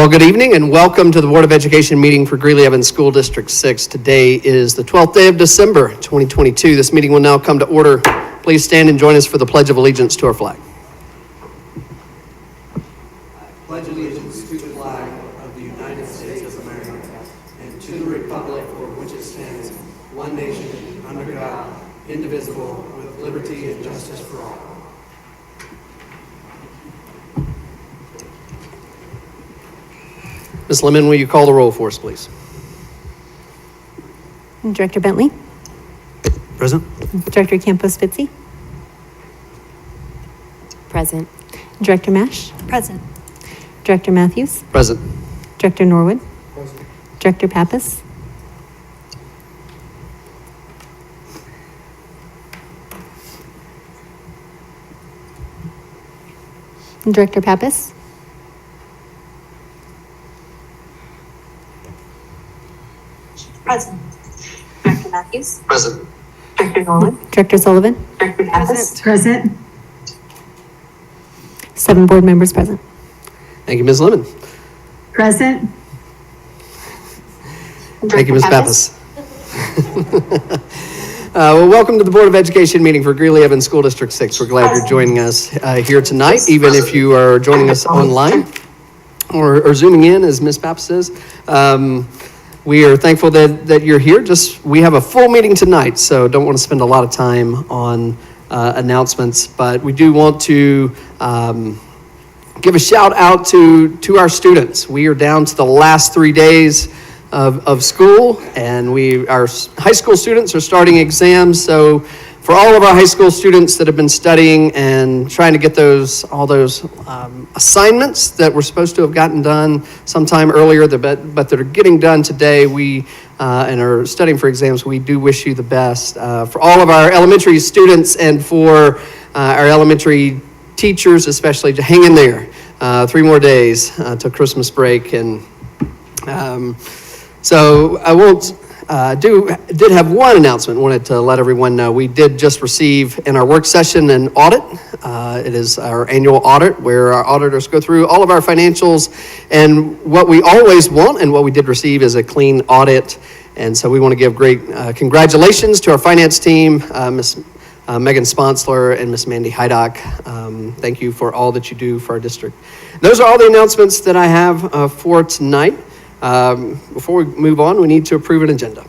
Well, good evening and welcome to the Board of Education meeting for Greeley Evans School District 6. Today is the 12th day of December, 2022. This meeting will now come to order. Please stand and join us for the Pledge of Allegiance to our flag. I pledge allegiance to the flag of the United States of America and to the republic for which it stands, one nation, under God, indivisible, with liberty and justice for all. Ms. Lemon, will you call the roll for us, please? Director Bentley. Present. Director Campos-Fitzy. Present. Director Mash. Present. Director Matthews. Present. Director Norwood. Present. Director Pappas. Director Pappas. Present. Director Matthews. Present. Director Norwood. Director Sullivan. Director Pappas. Present. 7 board members present. Thank you, Ms. Lemon. Present. Thank you, Ms. Pappas. Well, welcome to the Board of Education meeting for Greeley Evans School District 6. We're glad you're joining us here tonight, even if you are joining us online or zooming in, as Ms. Pappas says. We are thankful that you're here. We have a full meeting tonight, so don't want to spend a lot of time on announcements, but we do want to give a shout out to our students. We are down to the last 3 days of school, and our high school students are starting exams. So for all of our high school students that have been studying and trying to get all those assignments that were supposed to have gotten done sometime earlier, but that are getting done today, and are studying for exams, we do wish you the best. For all of our elementary students and for our elementary teachers, especially, to hang in there. 3 more days till Christmas break, and so I won't did have one announcement. Wanted to let everyone know we did just receive in our work session an audit. It is our annual audit where our auditors go through all of our financials, and what we always want and what we did receive is a clean audit. And so we want to give great congratulations to our finance team, Ms. Megan Sponsler and Ms. Mandy Hydock. Thank you for all that you do for our district. Those are all the announcements that I have for tonight. Before we move on, we need to approve an agenda.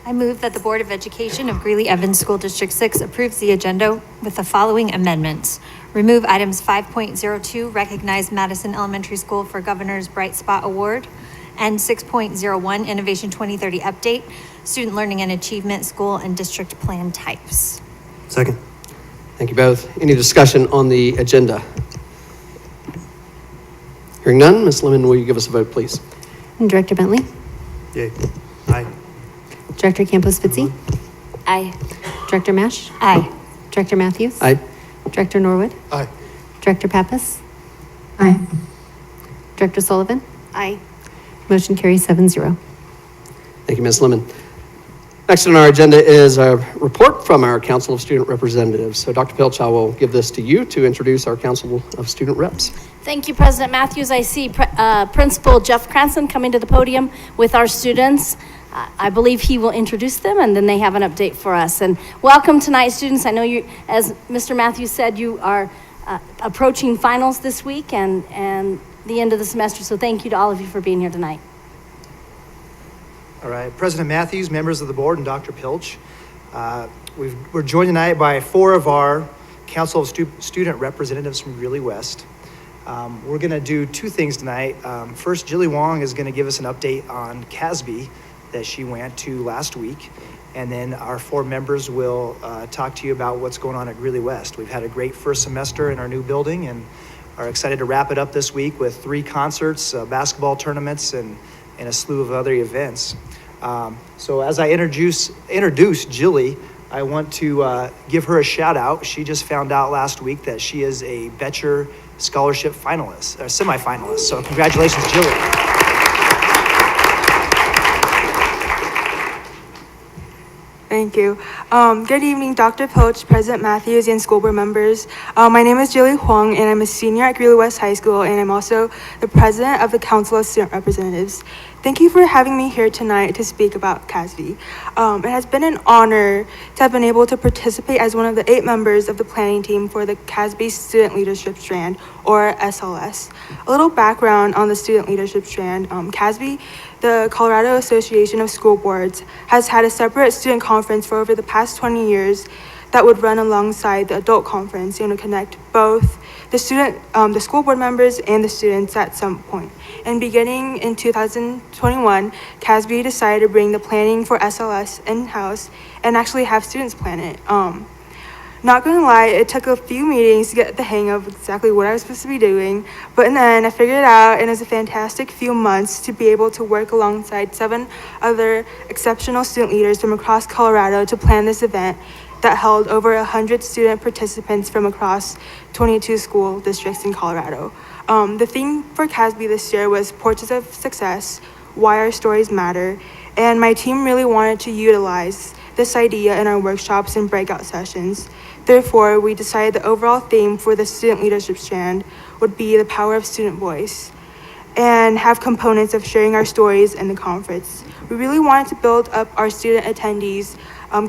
I move that the Board of Education of Greeley Evans School District 6 approves the agenda with the following amendments. Remove items 5.02, recognize Madison Elementary School for Governor's Bright Spot Award, and 6.01, Innovation 2030 Update, Student Learning and Achievement, School and District Plan Types. Second. Thank you both. Any discussion on the agenda? Hearing none, Ms. Lemon, will you give us a vote, please? Director Bentley. Yay. Aye. Director Campos-Fitzy. Aye. Director Mash. Aye. Director Matthews. Aye. Director Norwood. Aye. Director Pappas. Aye. Director Sullivan. Aye. Motion carries 7-0. Thank you, Ms. Lemon. Next on our agenda is a report from our Council of Student Representatives. So Dr. Pilch, I will give this to you to introduce our Council of Student Reps. Thank you, President Matthews. I see Principal Jeff Cranston coming to the podium with our students. I believe he will introduce them, and then they have an update for us. And welcome tonight, students. I know you, as Mr. Matthews said, you are approaching finals this week and the end of the semester. So thank you to all of you for being here tonight. All right, President Matthews, members of the board, and Dr. Pilch. We're joined tonight by 4 of our Council of Student Representatives from Greeley West. We're going to do 2 things tonight. First, Jilly Wong is going to give us an update on CASB that she went to last week. And then our 4 members will talk to you about what's going on at Greeley West. We've had a great first semester in our new building and are excited to wrap it up this week with 3 concerts, basketball tournaments, and a slew of other events. So as I introduce Jilly, I want to give her a shout out. She just found out last week that she is a Betcher Scholarship finalist, or semifinalist. So congratulations, Jilly. Thank you. Good evening, Dr. Pilch, President Matthews, and school board members. My name is Julie Huang, and I'm a senior at Greeley West High School, and I'm also the president of the Council of Student Representatives. Thank you for having me here tonight to speak about CASB. It has been an honor to have been able to participate as one of the 8 members of the planning team for the CASB Student Leadership Strand, or SLS. A little background on the Student Leadership Strand. CASB, the Colorado Association of School Boards, has had a separate student conference for over the past 20 years that would run alongside the adult conference and would connect both the school board members and the students at some point. And beginning in 2021, CASB decided to bring the planning for SLS in-house and actually have students plan it. Not gonna lie, it took a few meetings to get the hang of exactly what I was supposed to be doing, but in the end, I figured it out, and it was a fantastic few months to be able to work alongside 7 other exceptional student leaders from across Colorado to plan this event that held over 100 student participants from across 22 school districts in Colorado. The theme for CASB this year was Portraits of Success, Why Our Stories Matter, and my team really wanted to utilize this idea in our workshops and breakout sessions. Therefore, we decided the overall theme for the Student Leadership Strand would be the power of student voice and have components of sharing our stories in the conference. We really wanted to build up our student attendees'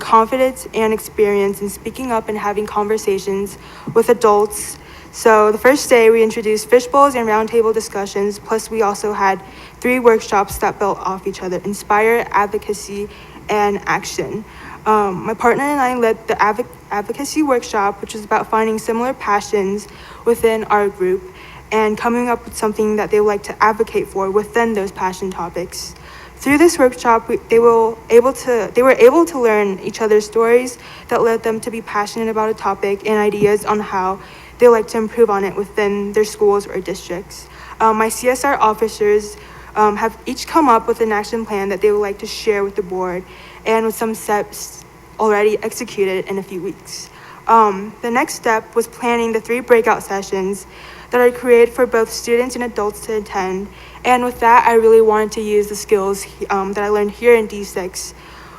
confidence and experience in speaking up and having conversations with adults. So the first day we introduced fish bowls and roundtable discussions, plus we also had 3 workshops that built off each other: inspire, advocacy, and action. My partner and I led the advocacy workshop, which was about finding similar passions within our group and coming up with something that they would like to advocate for within those passion topics. Through this workshop, they were able to learn each other's stories that led them to be passionate about a topic and ideas on how they like to improve on it within their schools or districts. My CSR officers have each come up with an action plan that they would like to share with the board, and with some steps already executed in a few weeks. The next step was planning the 3 breakout sessions that are created for both students and adults to attend. And with that, I really wanted to use the skills that I learned here in D6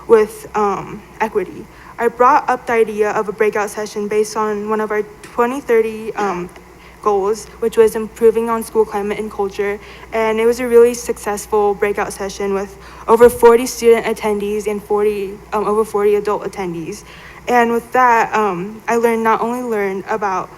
with equity. I brought up the idea of a breakout session based on one of our 2030 goals, which was improving on school climate and culture. And it was a really successful breakout session with over 40 student attendees and over 40 adult attendees. And with that, I not only learned about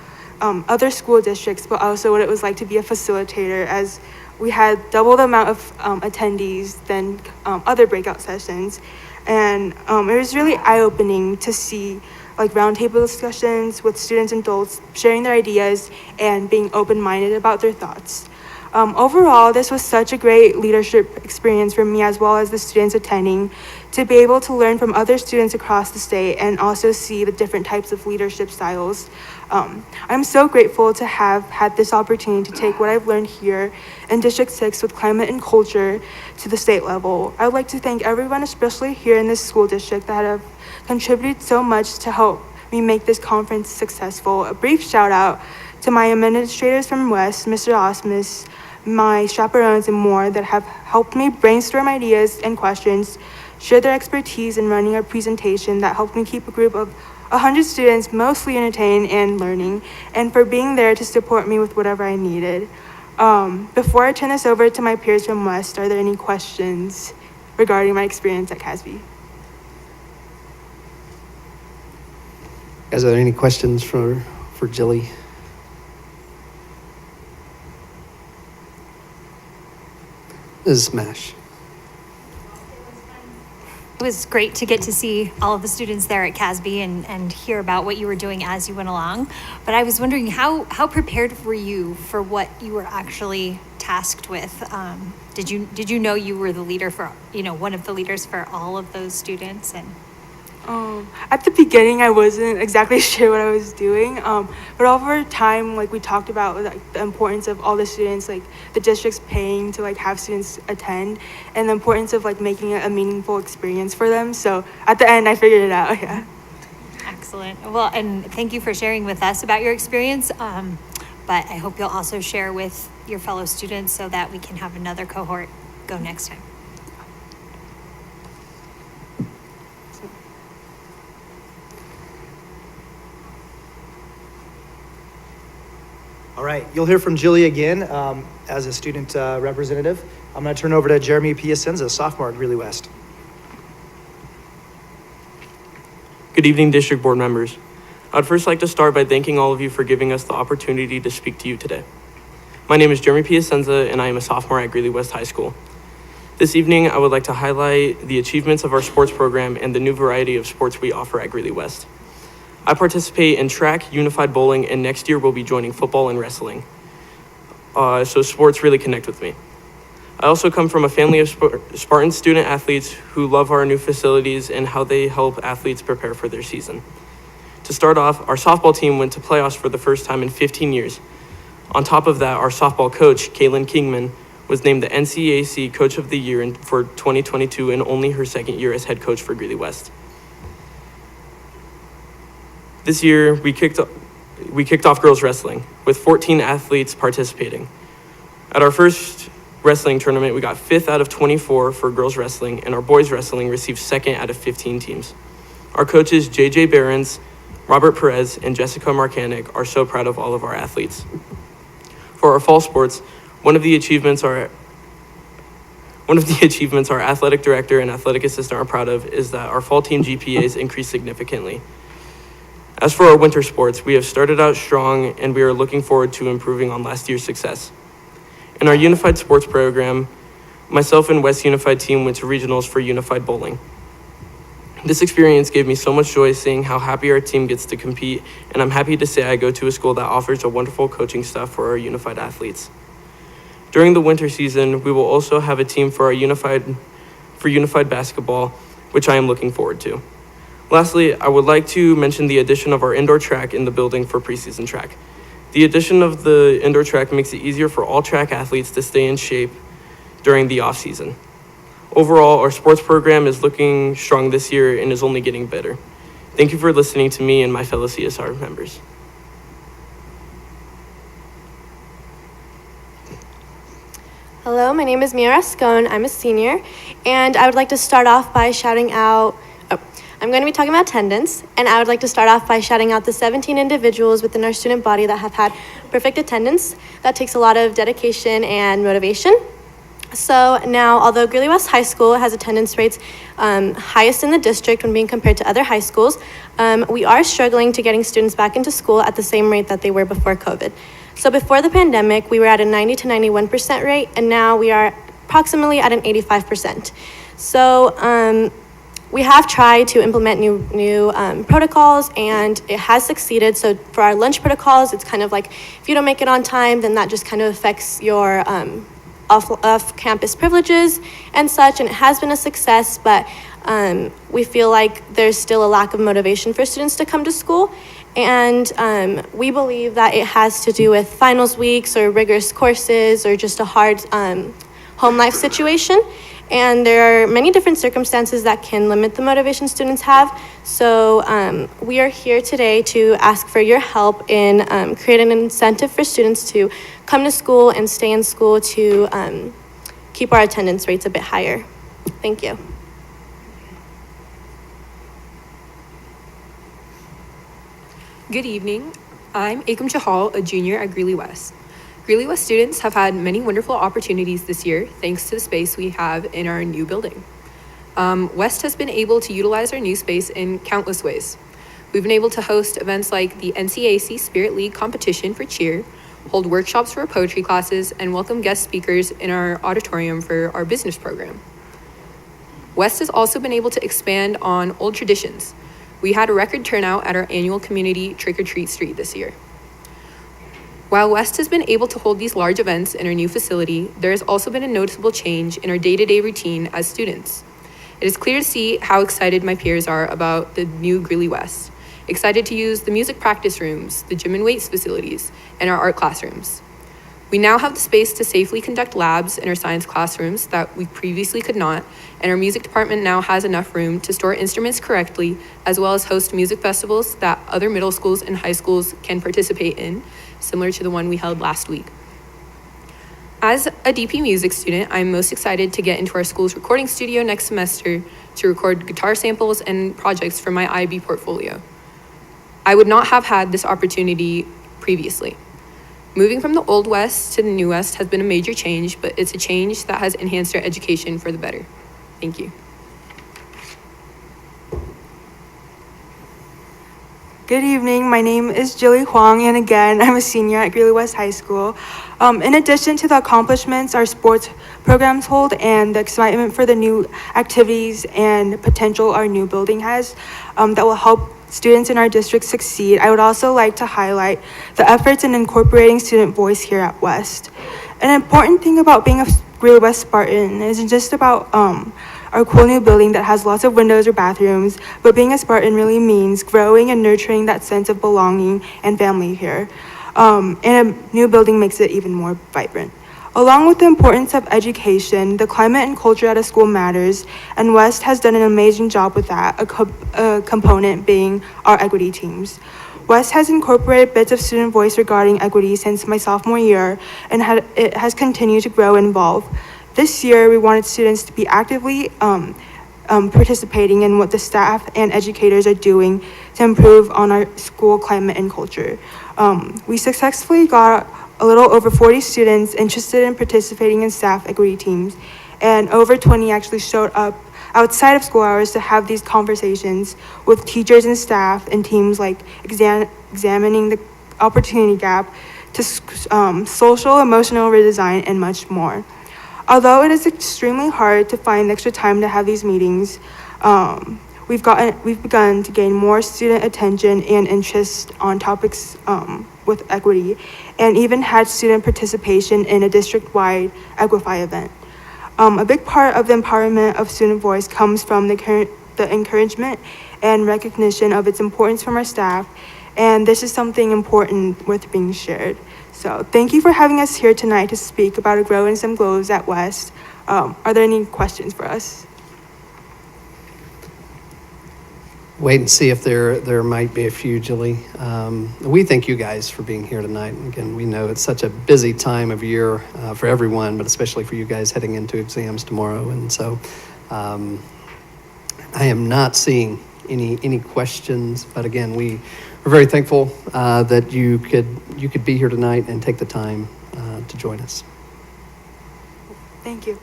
other school districts, but also what it was like to be a facilitator, as we had double the amount of attendees than other breakout sessions. And it was really eye-opening to see like roundtable discussions with students and adults sharing their ideas and being open-minded about their thoughts. Overall, this was such a great leadership experience for me as well as the students attending, to be able to learn from other students across the state and also see the different types of leadership styles. I'm so grateful to have had this opportunity to take what I've learned here in District 6 with climate and culture to the state level. I would like to thank everyone, especially here in this school district, that have contributed so much to help me make this conference successful. A brief shout out to my administrators from West, Mr. Osmus, my chaperones, and more that have helped me brainstorm ideas and questions, share their expertise in running a presentation that helped me keep a group of 100 students mostly entertained and learning, and for being there to support me with whatever I needed. Before I turn this over to my peers from West, are there any questions regarding my experience at CASB? Guys, are there any questions for Jilly? This is Smash. It was great to get to see all of the students there at CASB and hear about what you were doing as you went along. But I was wondering, how prepared were you for what you were actually tasked with? Did you know you were the leader for, one of the leaders for all of those students? And At the beginning, I wasn't exactly sure what I was doing, but over time, we talked about the importance of all the students, the district's paying to have students attend, and the importance of making it a meaningful experience for them. So at the end, I figured it out. Yeah. Excellent. Well, and thank you for sharing with us about your experience. But I hope you'll also share with your fellow students so that we can have another cohort go next time. All right, you'll hear from Jilly again as a student representative. I'm going to turn over to Jeremy Piacenza, sophomore at Greeley West. Good evening, District Board members. I'd first like to start by thanking all of you for giving us the opportunity to speak to you today. My name is Jeremy Piacenza, and I am a sophomore at Greeley West High School. This evening, I would like to highlight the achievements of our sports program and the new variety of sports we offer at Greeley West. I participate in track, unified bowling, and next year we'll be joining football and wrestling. So sports really connect with me. I also come from a family of Spartan student athletes who love our new facilities and how they help athletes prepare for their season. To start off, our softball team went to playoffs for the first time in 15 years. On top of that, our softball coach, Kaylin Kingman, was named the NCAC Coach of the Year for 2022 and only her second year as head coach for Greeley West. This year, we kicked off girls wrestling with 14 athletes participating. At our first wrestling tournament, we got 5th out of 24 for girls wrestling, and our boys wrestling received 2nd out of 15 teams. Our coaches, JJ Behrens, Robert Perez, and Jessica Markanik, are so proud of all of our athletes. For our fall sports, one of the achievements our athletic director and athletic assistant are proud of is that our fall team GPAs increased significantly. As for our winter sports, we have started out strong and we are looking forward to improving on last year's success. In our unified sports program, myself and West Unified team went to regionals for unified bowling. This experience gave me so much joy seeing how happy our team gets to compete, and I'm happy to say I go to a school that offers a wonderful coaching staff for our unified athletes. During the winter season, we will also have a team for unified basketball, which I am looking forward to. Lastly, I would like to mention the addition of our indoor track in the building for preseason track. The addition of the indoor track makes it easier for all track athletes to stay in shape during the off-season. Overall, our sports program is looking strong this year and is only getting better. Thank you for listening to me and my fellow CSR members. Hello, my name is Mira Scone. I'm a senior, and I would like to start off by shouting out, I'm going to be talking about attendance, and I would like to start off by shouting out the 17 individuals within our student body that have had perfect attendance. That takes a lot of dedication and motivation. So now, although Greeley West High School has attendance rates highest in the district when being compared to other high schools, we are struggling to getting students back into school at the same rate that they were before COVID. So before the pandemic, we were at a 90 to 91% rate, and now we are approximately at an 85%. So we have tried to implement new protocols, and it has succeeded. So for our lunch protocols, it's kind of like if you don't make it on time, then that just kind of affects your off-campus privileges and such, and it has been a success, but we feel like there's still a lack of motivation for students to come to school. And we believe that it has to do with finals weeks or rigorous courses or just a hard home life situation. And there are many different circumstances that can limit the motivation students have. So we are here today to ask for your help in creating an incentive for students to come to school and stay in school to keep our attendance rates a bit higher. Thank you. Good evening. I'm Akam Chahal, a junior at Greeley West. Greeley West students have had many wonderful opportunities this year thanks to the space we have in our new building. West has been able to utilize our new space in countless ways. We've been able to host events like the NCAC Spirit League competition for cheer, hold workshops for poetry classes, and welcome guest speakers in our auditorium for our business program. West has also been able to expand on old traditions. We had a record turnout at our annual community trick-or-treat street this year. While West has been able to hold these large events in our new facility, there has also been a noticeable change in our day-to-day routine as students. It is clear to see how excited my peers are about the new Greeley West, excited to use the music practice rooms, the gym and weights facilities, and our art classrooms. We now have the space to safely conduct labs in our science classrooms that we previously could not, and our music department now has enough room to store instruments correctly, as well as host music festivals that other middle schools and high schools can participate in, similar to the one we held last week. As a DP music student, I'm most excited to get into our school's recording studio next semester to record guitar samples and projects for my IB portfolio. I would not have had this opportunity previously. Moving from the Old West to the New West has been a major change, but it's a change that has enhanced our education for the better. Thank you. Good evening. My name is Jilly Huang, and again, I'm a senior at Greeley West High School. In addition to the accomplishments our sports programs hold and the excitement for the new activities and potential our new building has that will help students in our district succeed, I would also like to highlight the efforts in incorporating student voice here at West. An important thing about being a Greeley West Spartan isn't just about our cool new building that has lots of windows or bathrooms, but being a Spartan really means growing and nurturing that sense of belonging and family here. And a new building makes it even more vibrant. Along with the importance of education, the climate and culture at a school matters, and West has done an amazing job with that, a component being our equity teams. West has incorporated bits of student voice regarding equity since my sophomore year, and it has continued to grow and evolve. This year, we wanted students to be actively participating in what the staff and educators are doing to improve on our school climate and culture. We successfully got a little over 40 students interested in participating in staff equity teams, and over 20 actually showed up outside of school hours to have these conversations with teachers and staff and teams, like examining the opportunity gap to social, emotional redesign, and much more. Although it is extremely hard to find extra time to have these meetings, we've begun to gain more student attention and interest on topics with equity, and even had student participation in a district-wide Equify event. A big part of the empowerment of student voice comes from the encouragement and recognition of its importance from our staff, and this is something important worth being shared. So thank you for having us here tonight to speak about a grow and some glows at West. Are there any questions for us? Wait and see if there might be a few, Julie. We thank you guys for being here tonight. Again, we know it's such a busy time of year for everyone, but especially for you guys heading into exams tomorrow. And so I am not seeing any questions, but again, we're very thankful that you could be here tonight and take the time to join us. Thank you.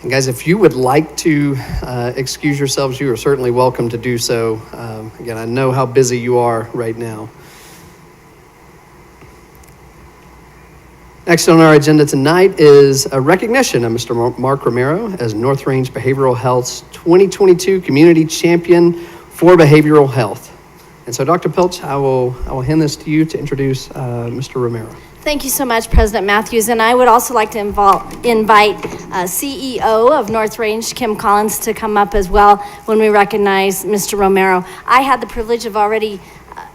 And guys, if you would like to excuse yourselves, you are certainly welcome to do so. Again, I know how busy you are right now. Next on our agenda tonight is a recognition of Mr. Mark Romero as North Range Behavioral Health's 2022 Community Champion for Behavioral Health. And so, Dr. Pilch, I will hand this to you to introduce Mr. Romero. Thank you so much, President Matthews. And I would also like to invite CEO of North Range, Kim Collins, to come up as well when we recognize Mr. Romero. I had the privilege of already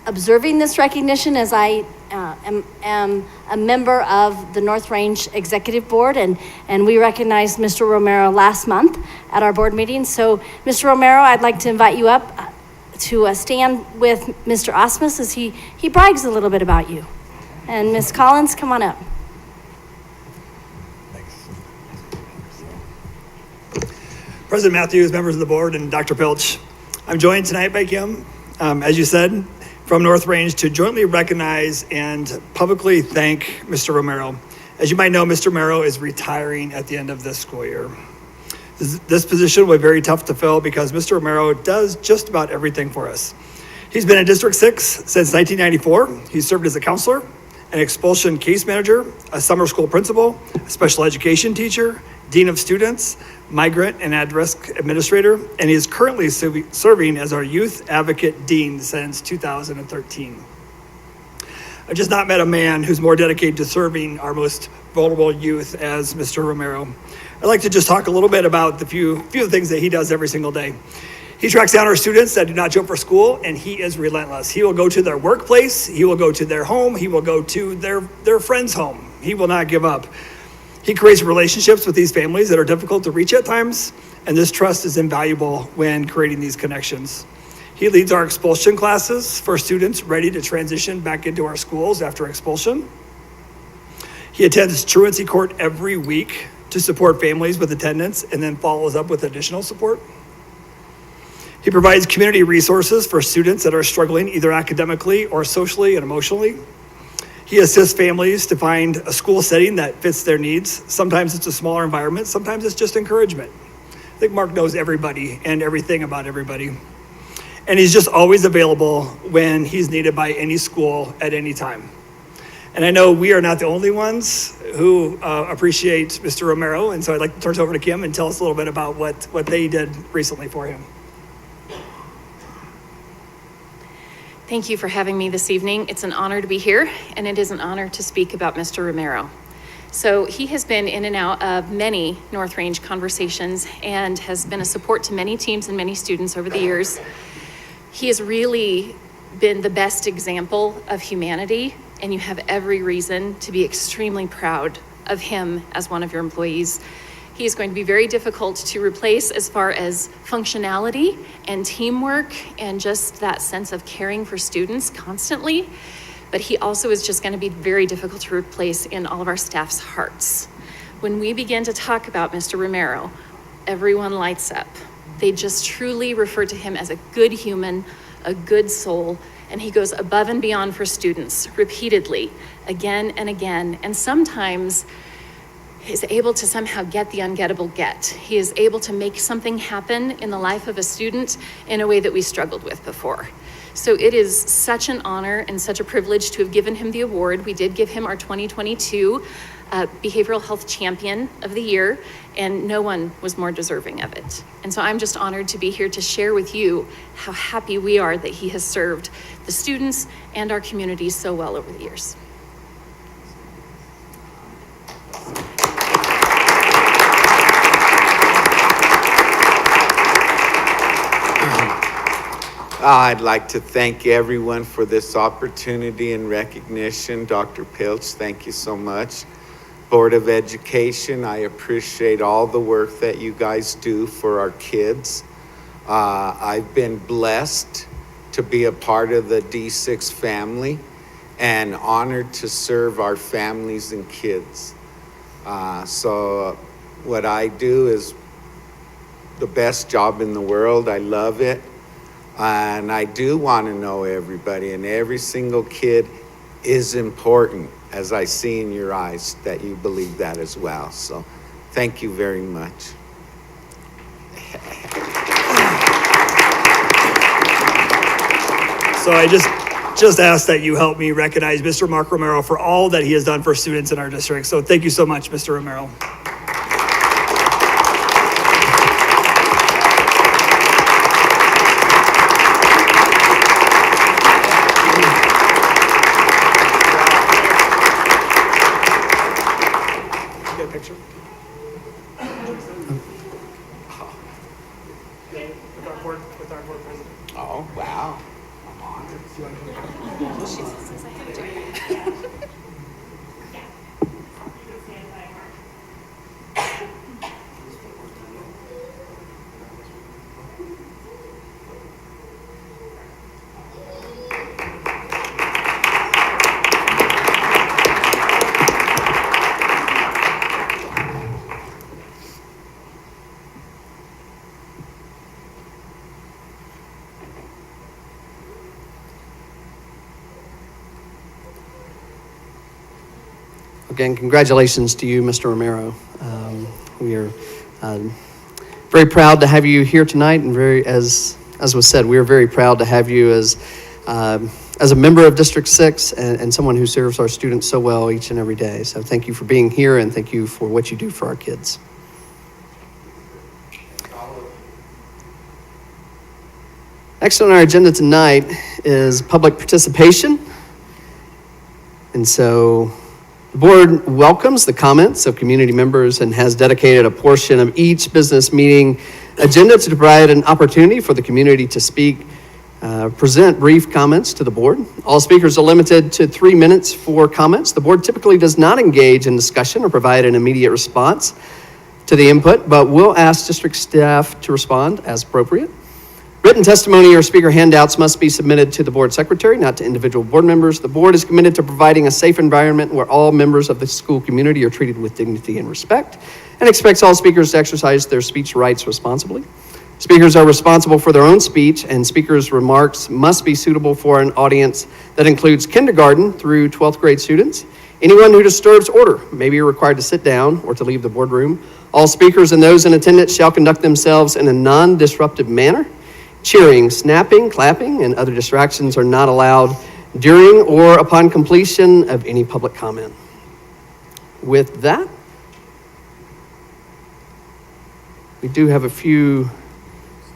observing this recognition as I am a member of the North Range Executive Board, and we recognized Mr. Romero last month at our board meeting. So, Mr. Romero, I'd like to invite you up to stand with Mr. Osmus as he brags a little bit about you. And Ms. Collins, come on up. President Matthews, members of the board, and Dr. Pilch, I'm joined tonight by Kim, as you said, from North Range to jointly recognize and publicly thank Mr. Romero. As you might know, Mr. Romero is retiring at the end of this school year. This position was very tough to fill because Mr. Romero does just about everything for us. He's been in District 6 since 1994. He's served as a counselor, an expulsion case manager, a summer school principal, a special education teacher, dean of students, migrant and at-risk administrator, and he is currently serving as our youth advocate dean since 2013. I've just not met a man who's more dedicated to serving our most vulnerable youth as Mr. Romero. I'd like to just talk a little bit about the few things that he does every single day. He tracks down our students that do not show up for school, and he is relentless. He will go to their workplace, he will go to their home, he will go to their friend's home. He will not give up. He creates relationships with these families that are difficult to reach at times, and this trust is invaluable when creating these connections. He leads our expulsion classes for students ready to transition back into our schools after expulsion. He attends truancy court every week to support families with attendance and then follows up with additional support. He provides community resources for students that are struggling either academically or socially and emotionally. He assists families to find a school setting that fits their needs. Sometimes it's a smaller environment, sometimes it's just encouragement. I think Mark knows everybody and everything about everybody. And he's just always available when he's needed by any school at any time. And I know we are not the only ones who appreciate Mr. Romero, and so I'd like to turn it over to Kim and tell us a little bit about what they did recently for him. Thank you for having me this evening. It's an honor to be here, and it is an honor to speak about Mr. Romero. So he has been in and out of many North Range conversations and has been a support to many teams and many students over the years. He has really been the best example of humanity, and you have every reason to be extremely proud of him as one of your employees. He is going to be very difficult to replace as far as functionality and teamwork and just that sense of caring for students constantly. But he also is just going to be very difficult to replace in all of our staff's hearts. When we begin to talk about Mr. Romero, everyone lights up. They just truly refer to him as a good human, a good soul, and he goes above and beyond for students repeatedly, again and again, and sometimes is able to somehow get the ungettable get. He is able to make something happen in the life of a student in a way that we struggled with before. So it is such an honor and such a privilege to have given him the award. We did give him our 2022 Behavioral Health Champion of the Year, and no one was more deserving of it. And so I'm just honored to be here to share with you how happy we are that he has served the students and our community so well over the years. I'd like to thank everyone for this opportunity and recognition. Dr. Pilch, thank you so much. Board of Education, I appreciate all the work that you guys do for our kids. I've been blessed to be a part of the D6 family and honored to serve our families and kids. So what I do is the best job in the world. I love it. And I do want to know everybody, and every single kid is important, as I see in your eyes that you believe that as well. So thank you very much. So I just ask that you help me recognize Mr. Mark Romero for all that he has done for students in our district. So thank you so much, Mr. Romero. Oh, wow. I'm honored. She says I have to. Again, congratulations to you, Mr. Romero. We are very proud to have you here tonight, and as was said, we are very proud to have you as a member of District 6 and someone who serves our students so well each and every day. So thank you for being here, and thank you for what you do for our kids. Next on our agenda tonight is public participation. And so the board welcomes the comments of community members and has dedicated a portion of each business meeting agenda to provide an opportunity for the community to speak, present brief comments to the board. All speakers are limited to 3 minutes for comments. The board typically does not engage in discussion or provide an immediate response to the input, but will ask district staff to respond as appropriate. Written testimony or speaker handouts must be submitted to the board secretary, not to individual board members. The board is committed to providing a safe environment where all members of the school community are treated with dignity and respect. and expects all speakers to exercise their speech rights responsibly. Speakers are responsible for their own speech, and speakers' remarks must be suitable for an audience that includes kindergarten through 12th grade students. Anyone who disturbs order may be required to sit down or to leave the boardroom. All speakers and those in attendance shall conduct themselves in a non-disruptive manner. Cheering, snapping, clapping, and other distractions are not allowed during or upon completion of any public comment. With that, we do have a few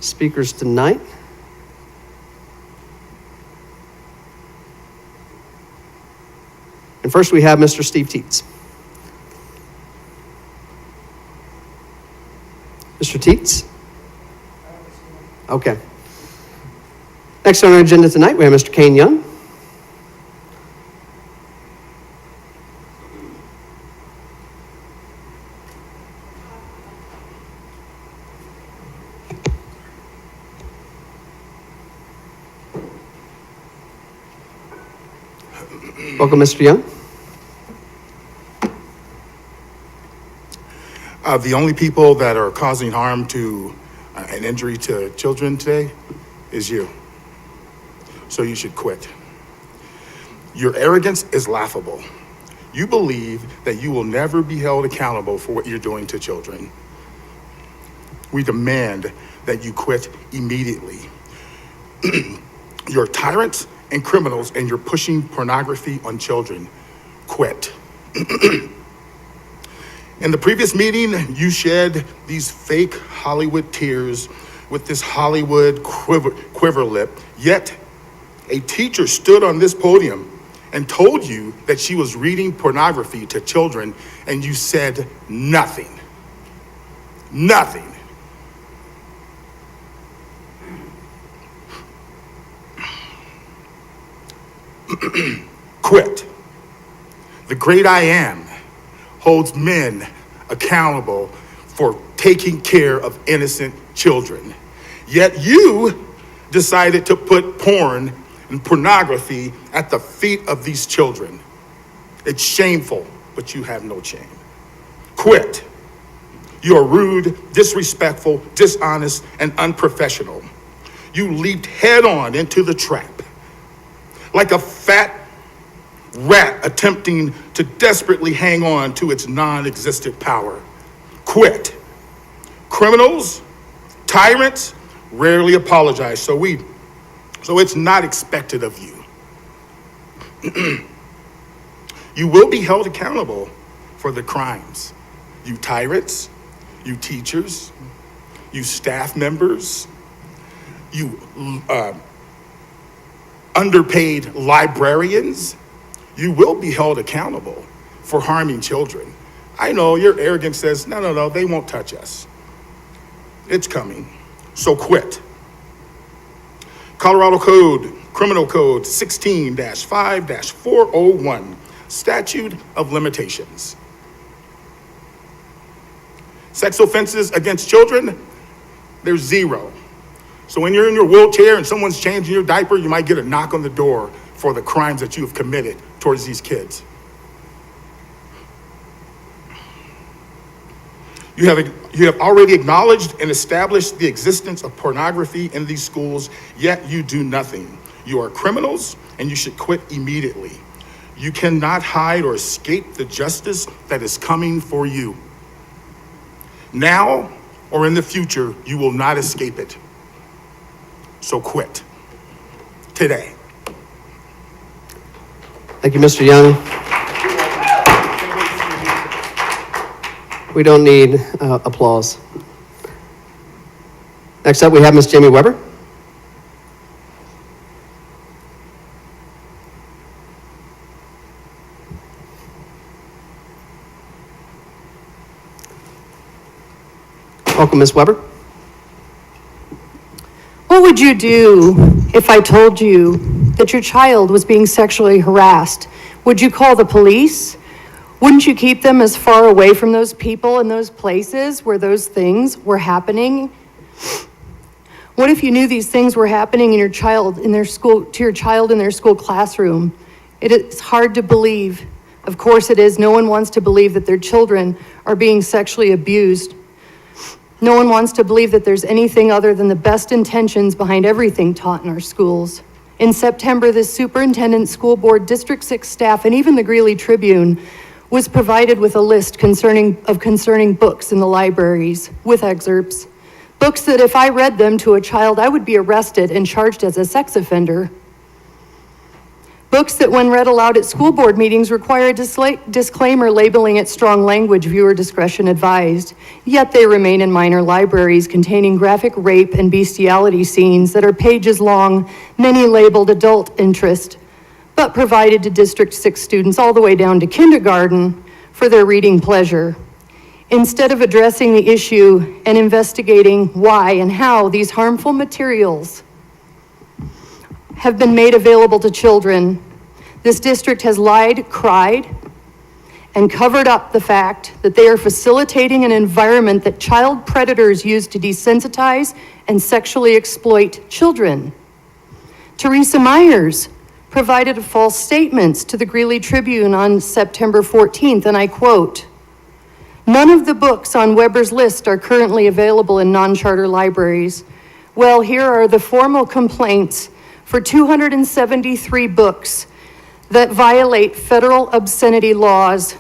speakers tonight. And first we have Mr. Steve Teets. Mr. Teets? Okay. Next on our agenda tonight, we have Mr. Kane Young. Welcome, Mr. Young. The only people that are causing harm to and injury to children today is you. So you should quit. Your arrogance is laughable. You believe that you will never be held accountable for what you're doing to children. We demand that you quit immediately. You're tyrants and criminals, and you're pushing pornography on children. Quit. In the previous meeting, you shed these fake Hollywood tears with this Hollywood quiver lip, yet a teacher stood on this podium and told you that she was reading pornography to children, and you said nothing. Nothing. Quit. The great I am holds men accountable for taking care of innocent children. Yet you decided to put porn and pornography at the feet of these children. It's shameful, but you have no shame. Quit. You are rude, disrespectful, dishonest, and unprofessional. You leaped head on into the trap. Like a fat rat attempting to desperately hang on to its non-existent power. Quit. Criminals, tyrants, rarely apologize, so it's not expected of you. You will be held accountable for the crimes. You tyrants, you teachers, you staff members, you underpaid librarians, you will be held accountable for harming children. I know your arrogance says, no, they won't touch us. It's coming, so quit. Colorado Code, Criminal Code 16-5-401, Statute of Limitations. Sex offenses against children, there's 0. So when you're in your wheelchair and someone's changing your diaper, you might get a knock on the door for the crimes that you have committed towards these kids. You have already acknowledged and established the existence of pornography in these schools, yet you do nothing. You are criminals, and you should quit immediately. You cannot hide or escape the justice that is coming for you. Now or in the future, you will not escape it. So quit today. Thank you, Mr. Young. We don't need applause. Next up, we have Ms. Jamie Weber. Welcome, Ms. Weber. What would you do if I told you that your child was being sexually harassed? Would you call the police? Wouldn't you keep them as far away from those people and those places where those things were happening? What if you knew these things were happening in your child in their school, to your child in their school classroom? It is hard to believe, Of course it is. No one wants to believe that their children are being sexually abused. No one wants to believe that there's anything other than the best intentions behind everything taught in our schools. In September, the superintendent, school board, District 6 staff, and even the Greeley Tribune was provided with a list concerning books in the libraries with excerpts. Books that if I read them to a child, I would be arrested and charged as a sex offender. Books that when read aloud at school board meetings require a disclaimer labeling it strong language, viewer discretion advised. Yet they remain in minor libraries containing graphic rape and bestiality scenes that are pages long, many labeled adult interest, but provided to District 6 students all the way down to kindergarten for their reading pleasure. Instead of addressing the issue and investigating why and how these harmful materials have been made available to children, this district has lied, cried, and covered up the fact that they are facilitating an environment that child predators use to desensitize and sexually exploit children. Teresa Myers provided false statements to the Greeley Tribune on September 14th, and I quote, "None of the books on Weber's list are currently available in non-charter libraries." Well, here are the formal complaints for 273 books that violate federal obscenity laws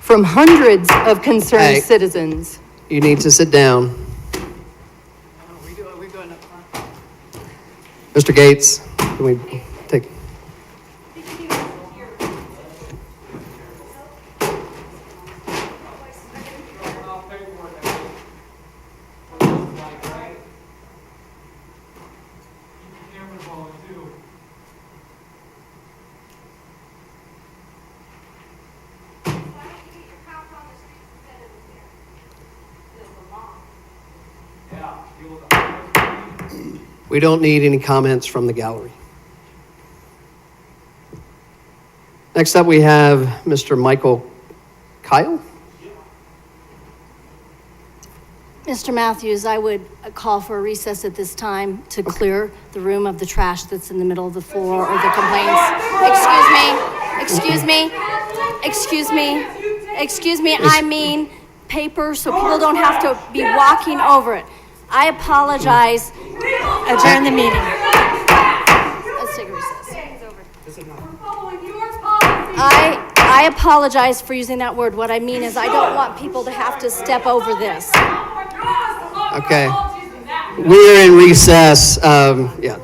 from hundreds of concerned Hey. citizens. You need to sit down. Mr. Gates, can we take? We don't need any comments from the gallery. Next up, we have Mr. Michael Kyle. Mr. Matthews, I would call for a recess at this time to clear the room of the trash that's in the middle of the floor or the complaints. Excuse me, I mean paper so people don't have to be walking over it. I apologize. Adjourn the meeting. Let's take a recess. I apologize for using that word. What I mean is I don't want people to have to step over this. Okay. We're in recess. Yeah.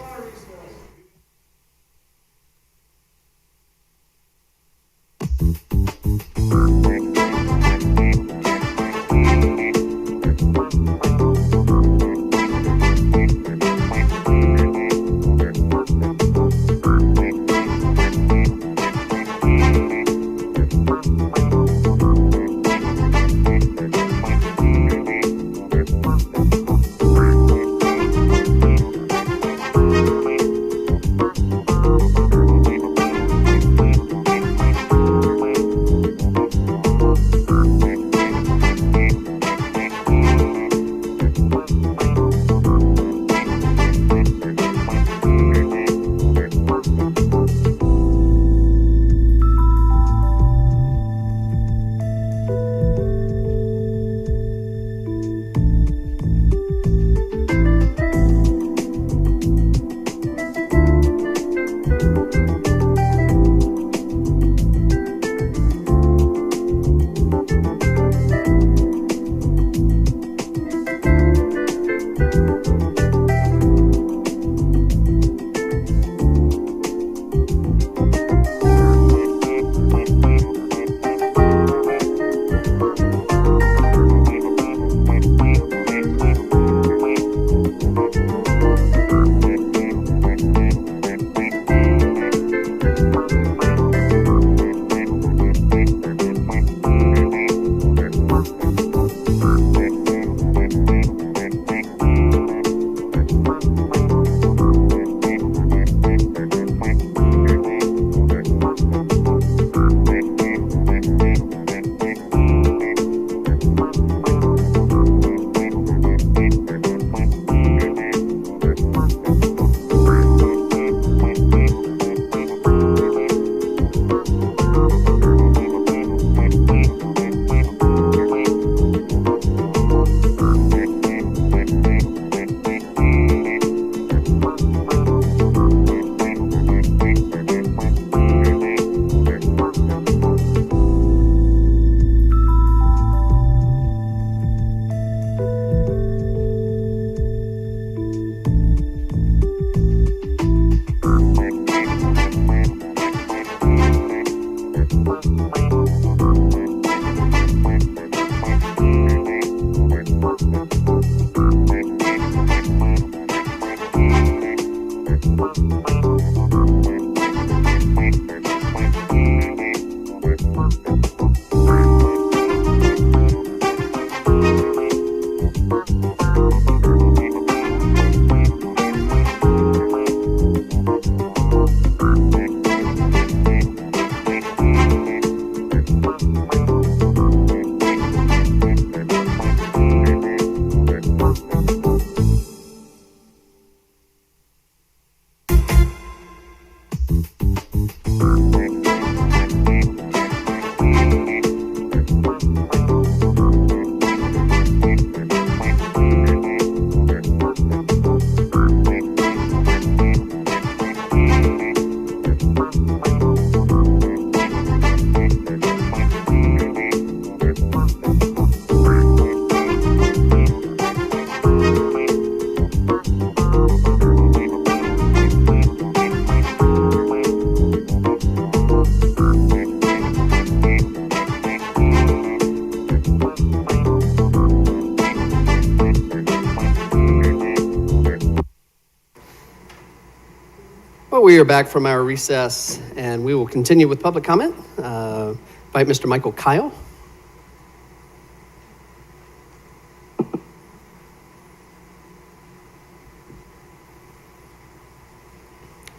Well, we are back from our recess, and we will continue with public comment. Invite Mr. Michael Kyle.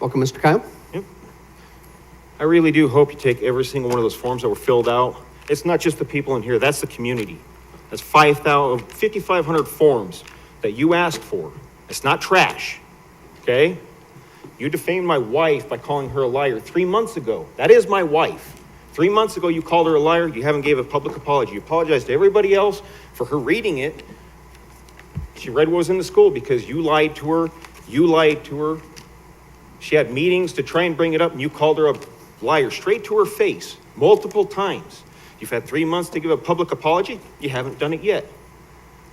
Welcome, Mr. Kyle. I really do hope you take every single one of those forms that were filled out. It's not just the people in here, that's the community. That's 5,500 forms that you asked for. It's not trash, okay? You defamed my wife by calling her a liar 3 months ago. That is my wife. 3 months ago, you called her a liar. You haven't gave a public apology. You apologized to everybody else for her reading it. She read what was in the school because you lied to her. You lied to her. She had meetings to try and bring it up, and you called her a liar straight to her face multiple times. You've had 3 months to give a public apology. You haven't done it yet.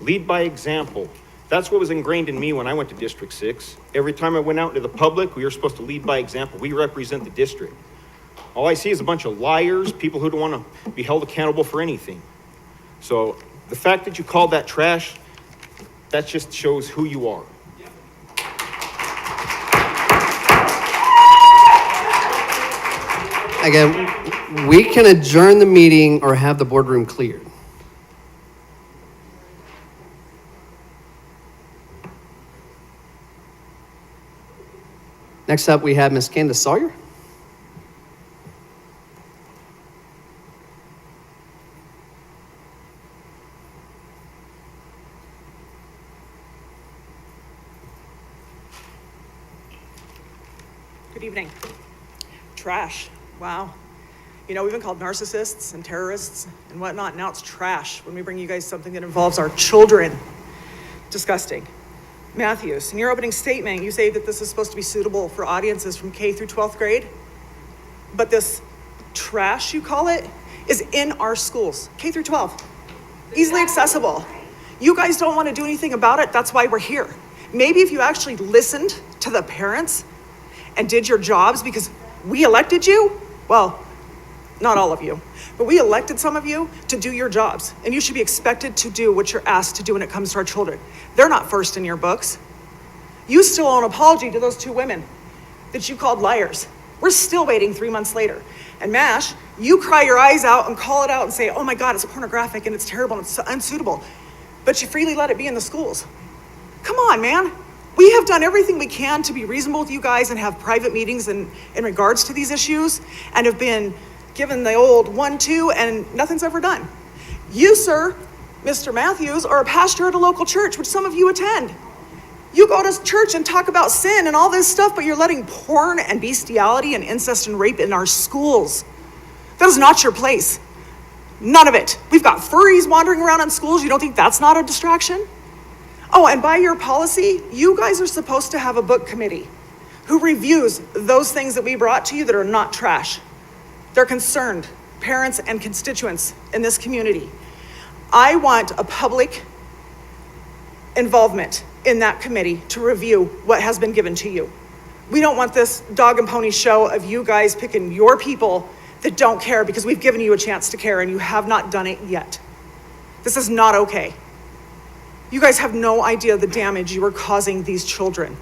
Lead by example. That's what was ingrained in me when I went to District 6. Every time I went out into the public, we were supposed to lead by example. We represent the district. All I see is a bunch of liars, people who don't want to be held accountable for anything. So the fact that you called that trash, that just shows who you are. Again, we can adjourn the meeting or have the boardroom cleared. Next up, we have Ms. Candace Sawyer. Good evening. Trash. Wow. You know, we've been called narcissists and terrorists and whatnot. Now it's trash when we bring you guys something that involves our children. Disgusting. Matthews, in your opening statement, you say that this is supposed to be suitable for audiences from K through 12th grade. But this trash, you call it, is in our schools, K through 12. Easily accessible. You guys don't want to do anything about it. That's why we're here. Maybe if you actually listened to the parents and did your jobs, because we elected you, well, not all of you, but we elected some of you to do your jobs, and you should be expected to do what you're asked to do when it comes to our children. They're not first in your books. You still owe an apology to those 2 women that you called liars. We're still waiting 3 months later. And MASH, you cry your eyes out and call it out and say, oh my God, it's pornographic and it's terrible and it's unsuitable, but you freely let it be in the schools. Come on, man. We have done everything we can to be reasonable with you guys and have private meetings in regards to these issues and have been given the old 1-2 and nothing's ever done. You, sir, Mr. Matthews, are a pastor at a local church, which some of you attend. You go to church and talk about sin and all this stuff, but you're letting porn and bestiality and incest and rape in our schools. That is not your place. None of it. We've got furries wandering around in schools. You don't think that's not a distraction? Oh, and by your policy, you guys are supposed to have a book committee who reviews those things that we brought to you that are not trash. They're concerned, parents and constituents in this community. I want a public involvement in that committee to review what has been given to you. We don't want this dog and pony show of you guys picking your people that don't care because we've given you a chance to care and you have not done it yet. This is not okay. You guys have no idea the damage you are causing these children.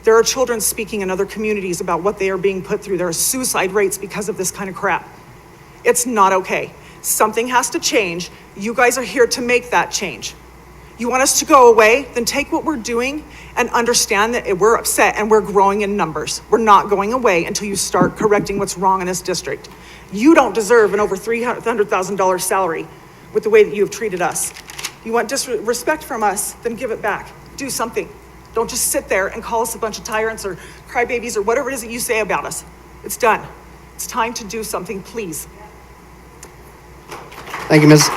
There are children speaking in other communities about what they are being put through. There are suicide rates because of this kind of crap. It's not okay. Something has to change. You guys are here to make that change. You want us to go away? Then take what we're doing and understand that we're upset and we're growing in numbers. We're not going away until you start correcting what's wrong in this district. You don't deserve an over $300,000 salary with the way that you have treated us. You want disrespect from us, then give it back. Do something. Don't just sit there and call us a bunch of tyrants or crybabies or whatever it is that you say about us. It's done. It's time to do something, please. Thank you, Ms.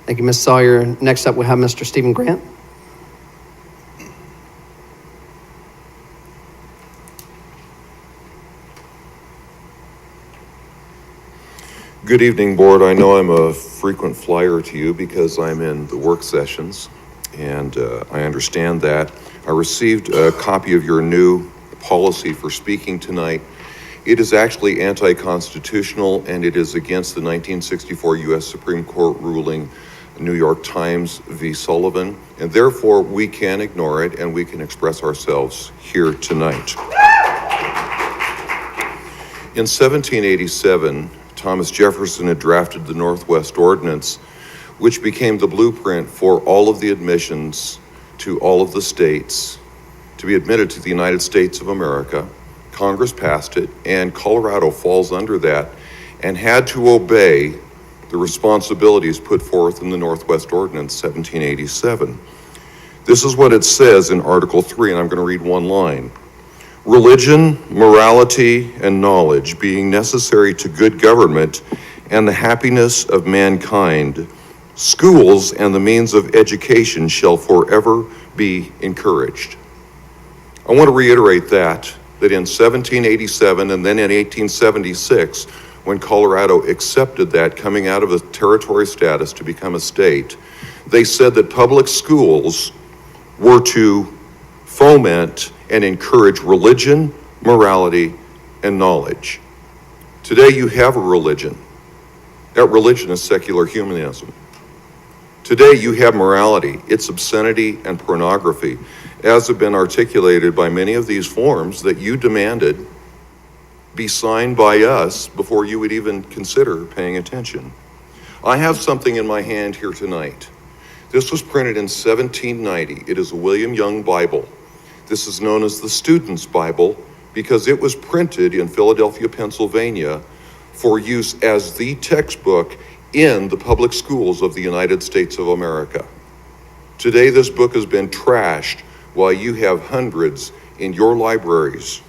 Thank you, Ms. Sawyer. Next up, we have Mr. Stephen Grant. Good evening, Board. I know I'm a frequent flyer to you because I'm in the work sessions, and I understand that. I received a copy of your new policy for speaking tonight. It is actually anti-constitutional, and it is against the 1964 U.S. Supreme Court ruling, New York Times v. Sullivan, and therefore we can ignore it and we can express ourselves here tonight. In 1787, Thomas Jefferson had drafted the Northwest Ordinance, which became the blueprint for all of the admissions to all of the states to be admitted to the United States of America. Congress passed it, and Colorado falls under that and had to obey the responsibilities put forth in the Northwest Ordinance 1787. This is what it says in Article 3, and I'm going to read one line. Religion, morality, and knowledge being necessary to good government and the happiness of mankind, schools and the means of education shall forever be encouraged. I want to reiterate that in 1787 and then in 1876, when Colorado accepted that, coming out of a territory status to become a state, they said that public schools were to foment and encourage religion, morality, and knowledge. Today you have a religion. That religion is secular humanism. Today you have morality. It's obscenity and pornography, as have been articulated by many of these forms that you demanded be signed by us before you would even consider paying attention. I have something in my hand here tonight. This was printed in 1790. It is a William Young Bible. This is known as the Student's Bible because it was printed in Philadelphia, Pennsylvania for use as the textbook in the public schools of the United States of America. Today, this book has been trashed while you have hundreds in your libraries.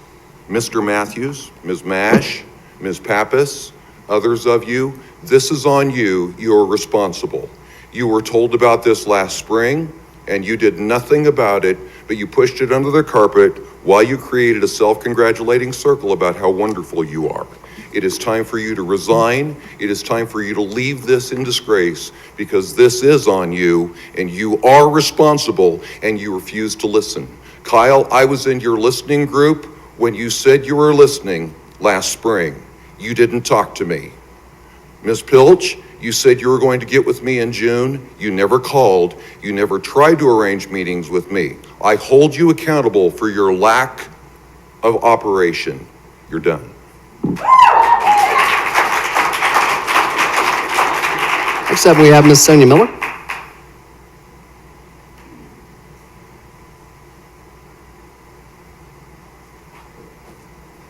Mr. Matthews, Ms. Mash, Ms. Pappas, others of you, this is on you. You're responsible. You were told about this last spring, and you did nothing about it, but you pushed it under the carpet while you created a self-congratulating circle about how wonderful you are. It is time for you to resign. It is time for you to leave this in disgrace because this is on you, and you are responsible, and you refuse to listen. Kyle, I was in your listening group when you said you were listening last spring. You didn't talk to me. Ms. Pilch, you said you were going to get with me in June. You never called. You never tried to arrange meetings with me. I hold you accountable for your lack of operation. You're done. Next up, we have Ms. Sonia Miller.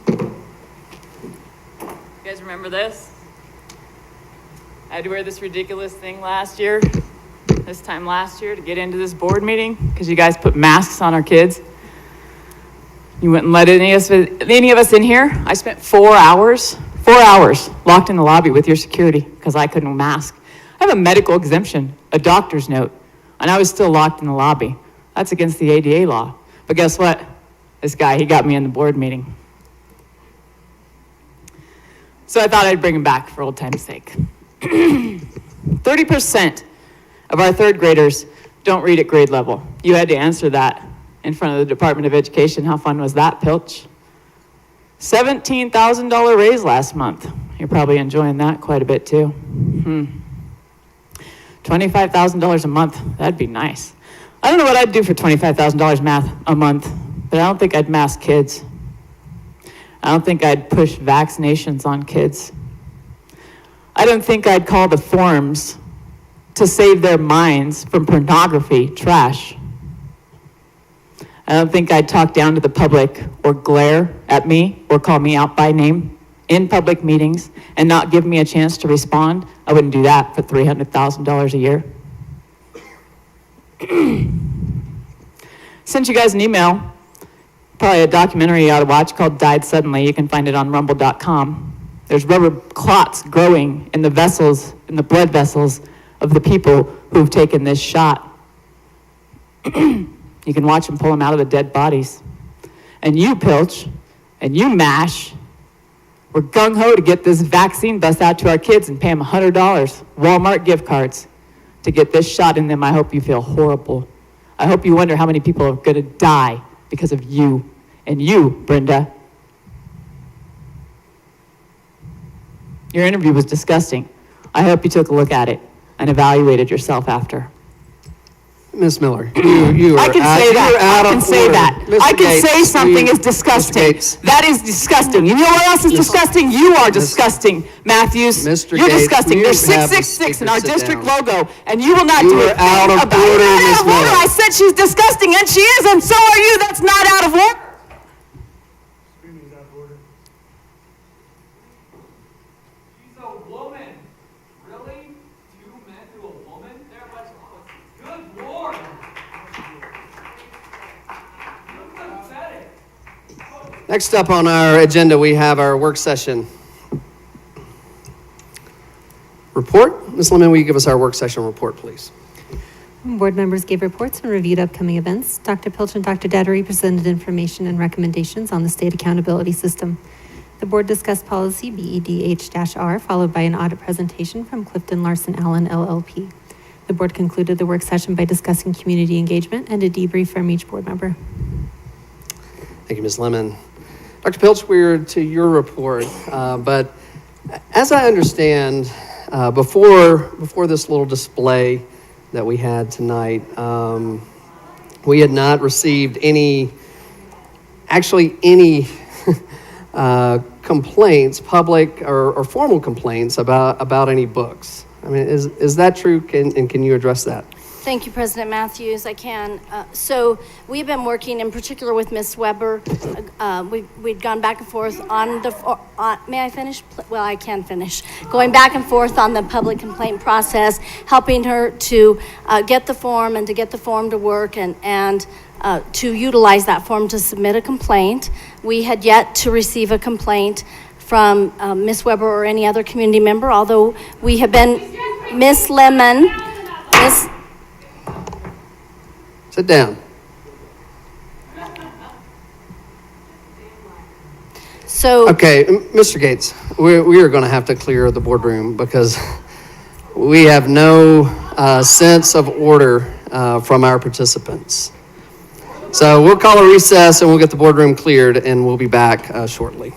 You guys remember this? I had to wear this ridiculous thing this time last year to get into this board meeting because you guys put masks on our kids. You wouldn't let any of us in here. I spent 4 hours locked in the lobby with your security because I couldn't mask. I have a medical exemption, a doctor's note, and I was still locked in the lobby. That's against the ADA law. But guess what? This guy, he got me in the board meeting. So I thought I'd bring him back for old time's sake. 30% of our third graders don't read at grade level. You had to answer that in front of the Department of Education. How fun was that, Pilch? $17,000 raise last month. You're probably enjoying that quite a bit too. $25,000 a month, that'd be nice. I don't know what I'd do for $25,000 a month, but I don't think I'd mask kids. I don't think I'd push vaccinations on kids. I don't think I'd call the forms to save their minds from pornography trash. I don't think I'd talk down to the public or glare at me or call me out by name in public meetings and not give me a chance to respond. I wouldn't do that for $300,000 a year. Sent you guys an email probably a documentary you ought to watch called Died Suddenly. You can find it on rumble.com. There's rubber clots growing in the vessels, in the blood vessels of the people who've taken this shot. You can watch them pull them out of the dead bodies. And you, Pilch, and you, MASH, we're gung-ho to get this vaccine bus out to our kids and pay them $100, Walmart gift cards, to get this shot in them. I hope you feel horrible. I hope you wonder how many people are going to die because of you. And you, Brenda. Your interview was disgusting. I hope you took a look at it and evaluated yourself after. Ms. Miller, you are I can out, say that. you're out I can of say order. that. Mr. I can say Gates, something is disgusting. That is disgusting. You know what else is disgusting? You are disgusting, Matthews. Mr. You're Gates, disgusting. you There's have the 666 in speaker our sit district down. logo, and you will not You do are a thing out of about it. order, You're Ms. out of order. Miller. I said she's disgusting, and she is, and so are you. That's not out of order. She's a woman. Really? 2 men to a woman? They're like, good Lord. You're pathetic. Next up on our agenda, we have our work session report. Ms. Lemon, will you give us our work session report, please? Board members gave reports and reviewed upcoming events. Dr. Pilch and Dr. Dattery presented information and recommendations on the state accountability system. The board discussed policy BEDH-R, followed by an audit presentation from Clifton Larson Allen LLP. The board concluded the work session by discussing community engagement and a debrief from each board member. Thank you, Ms. Lemon. Dr. Pilch, we're to your report, but as I understand, before this little display that we had tonight, we had not received any complaints, public or formal complaints about any books. I mean, is that true? Can you address that? Thank you, President Matthews. I can. So we've been working in particular with Ms. Weber. We'd gone back and forth on the, may I finish? Well, I can finish. Going back and forth on the public complaint process, helping her to get the form and to get the form to work and to utilize that form to submit a complaint. We had yet to receive a complaint from Ms. Weber or any other community member, although we have been, Ms. Lemon, Sit down. So. Okay, Mr. Gates, we are going to have to clear the boardroom because we have no sense of order from our participants. So we'll call a recess and we'll get the boardroom cleared and we'll be back shortly.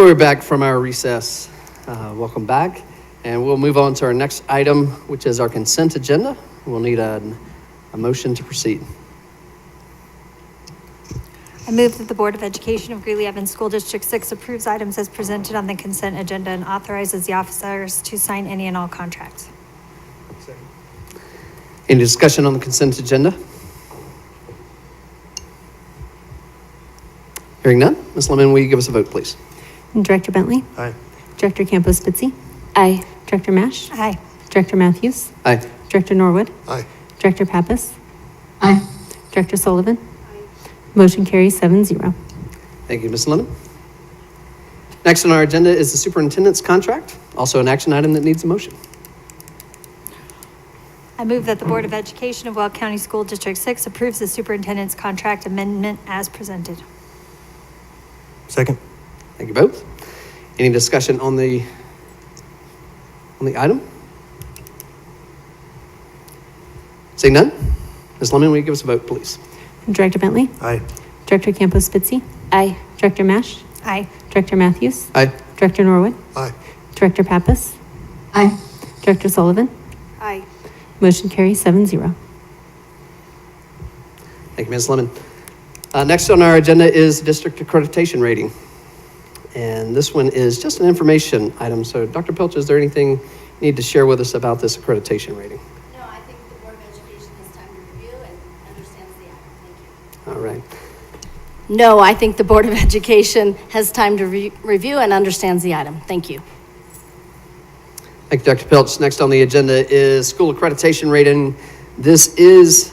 we're back from our recess. Welcome back. And we'll move on to our next item, which is our consent agenda. We'll need a motion to proceed. I move that the Board of Education of Greeley Evans School District 6 approves items as presented on the consent agenda and authorizes the officers to sign any and all contracts. Any discussion on the consent agenda? Hearing none. Ms. Lemon, will you give us a vote, please? Director Bentley? Aye. Director Campos Spitzy? Aye. Director Mash? Aye. Director Matthews? Aye. Director Norwood? Aye. Director Pappas? Aye. Director Sullivan? Motion carries 7-0. Thank you, Ms. Lemon. Next on our agenda is the superintendent's contract, also an action item that needs a motion. I move that the Board of Education of Weld County School District 6 approves the superintendent's contract amendment as presented. Second. Thank you both. Any discussion on the item? Seeing none, Ms. Lemon, will you give us a vote, please? Director Bentley? Aye. Director Campos Spitzy? Aye. Director Mash? Aye. Director Matthews? Aye. Director Norwood? Aye. Director Pappas? Aye. Director Sullivan? Aye. Motion carries 7-0. Thank you, Ms. Lemon. Next on our agenda is district accreditation rating. And this one is just an information item. So Dr. Pilch, is there anything you need to share with us about this accreditation rating? No, I think the Board of Education has time to review and understands the item. Thank you. All right. No, I think the Board of Education has time to review and understands the item. Thank you. Thank you, Dr. Pilch. Next on the agenda is school accreditation rating. This is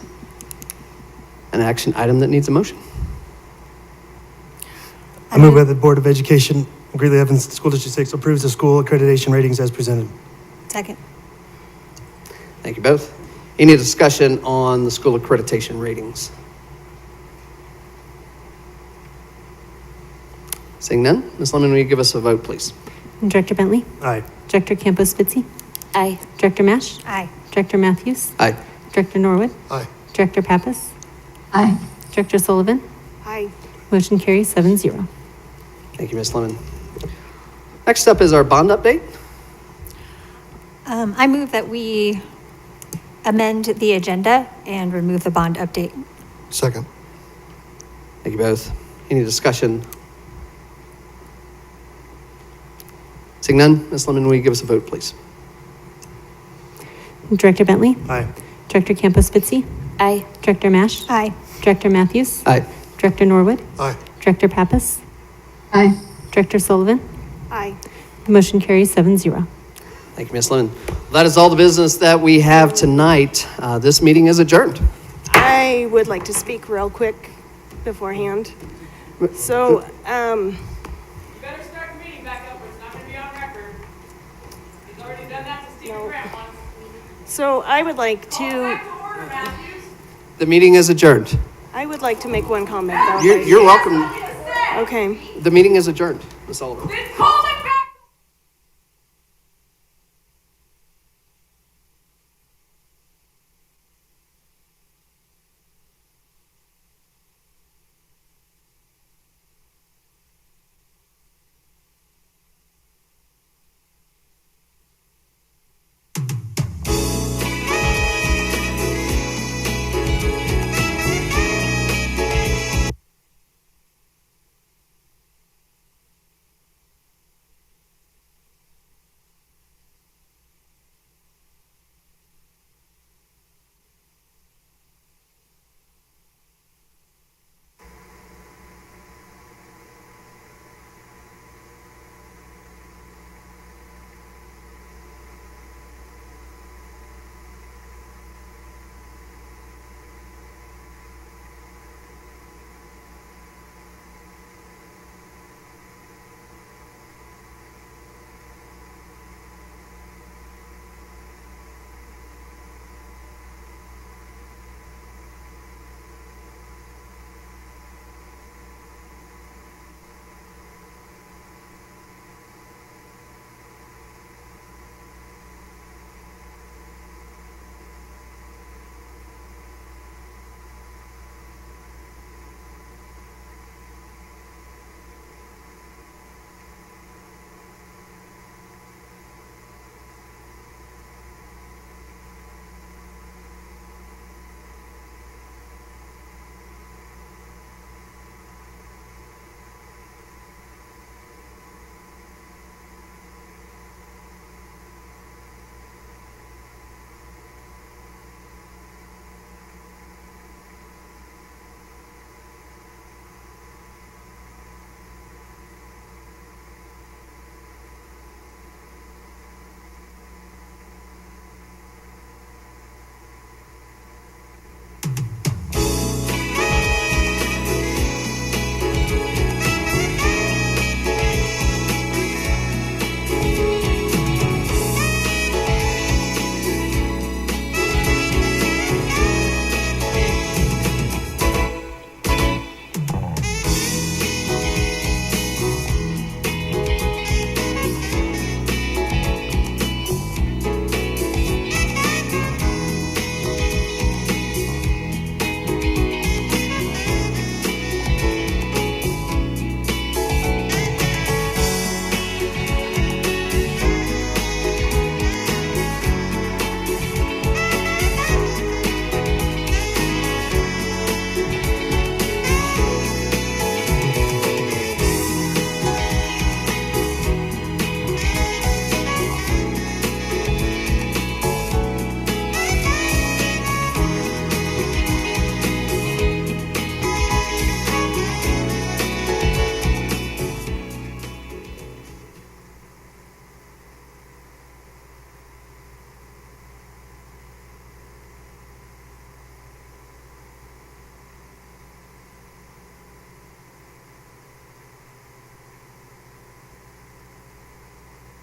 an action item that needs a motion. I move that the Board of Education of Greeley Evans School District 6 approves the school accreditation ratings as presented. Second. Thank you both. Any discussion on the school accreditation ratings? Seeing none, Ms. Lemon, will you give us a vote, please? Director Bentley? Aye. Director Campos Spitzy? Aye. Director Mash? Aye. Director Matthews? Aye. Director Norwood? Aye. Director Pappas? Aye. Director Sullivan? Aye. Motion carries 7-0. Thank you, Ms. Lemon. Next up is our bond update. I move that we amend the agenda and remove the bond update. Second. Thank you both. Any discussion? Seeing none, Ms. Lemon, will you give us a vote, please? Director Bentley? Aye. Director Campos Spitzy? Aye. Director Mash? Aye. Director Matthews? Aye. Director Norwood? Aye. Director Pappas? Aye. Director Sullivan? Aye. Motion carries 7-0. Thank you, Ms. Lemon. That is all the business that we have tonight. This meeting is adjourned. I would like to speak real quick beforehand. So, You better start the meeting back up, or it's not gonna be on record. He's already done that to Stephen Grant once. so I would like Call to, back to order, Matthews. The meeting is adjourned. I would like to make one comment though. You're welcome. Okay. The meeting is adjourned, Ms. Sullivan. Then call